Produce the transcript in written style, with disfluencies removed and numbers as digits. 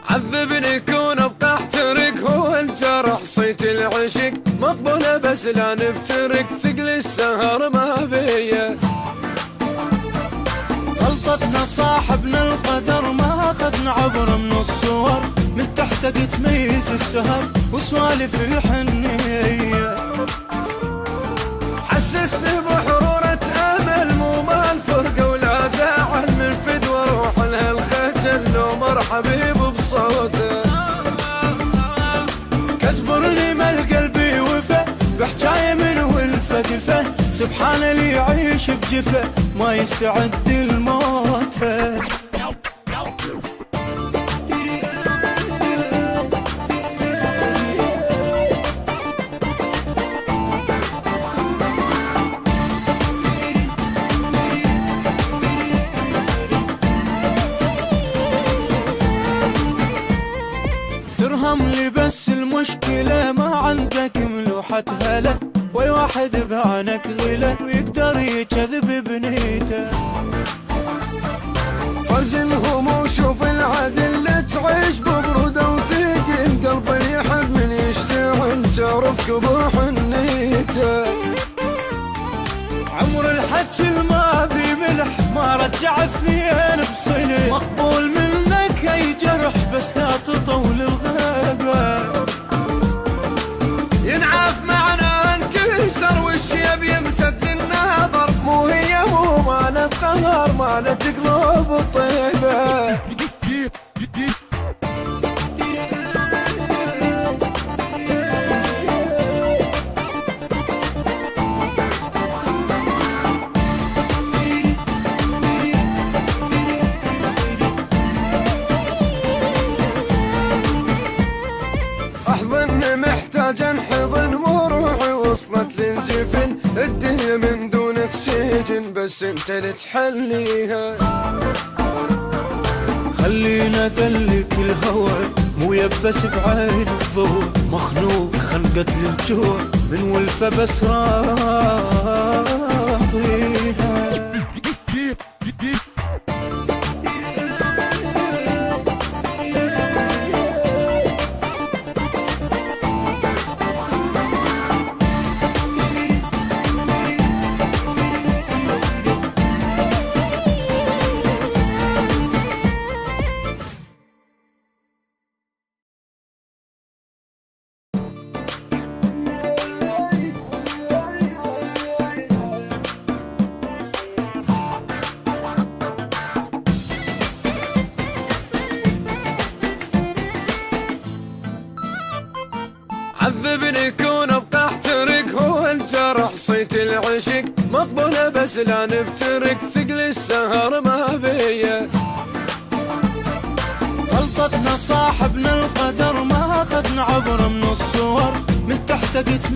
عذبني كون ابقى احترق، هو الجرح صيت العشق مقبولة بس لا نفترق، ثقل السهر ما بيا. غلطتنا صاحبنا القدر، ما اخذنا عبر من الصور، من تحتك تميز السهر وسوالف الحنية. حسسني بحرورة امل مو مال فرقة ولا زعل، من فدوى روح لها الخجل لو مرحبي بصوته. كزبرني ما القلبي وفا بحجاية من ولفة دفا، سبحان اللي يعيش بجفا ما يستعد الموت. ترهم لي بس المشكلة ما عندك ملوحة هلا، وي واحد بعانك غلا ويقدر يكذب بنيته. فرز الهموم شوف العدل لا تعيش ببرودة وثقل، قلب اللي يحب من يشتغل تعرف قبوح نيته. عمر الحج ما بي ملح ما رجع اثنين بصلة، مقبول منك اي جرح بس لا تطول الغابة. ينعاف معنا انكسر والشيب يمتد النظر، مو هي مو مالت قهر مالت قلوب الطيبة. احضني محتاج انحضن مو روحي وصلت للجفن، الدنيا من دونك سجن بس انت اللي تحليها. خلينا ادلك الهوى مو يبس بعين الضوء، مخنوق خنقة للجوع من ولفة بس راضيها. عذبني كون ابقى احترق، هو الجرح صيت العشق مقبولة بس لا نفترق، ثقل السهر ما بيا. غلطتنا صاحبنا القدر، ما اخذنا عبر من الصور، من تحتك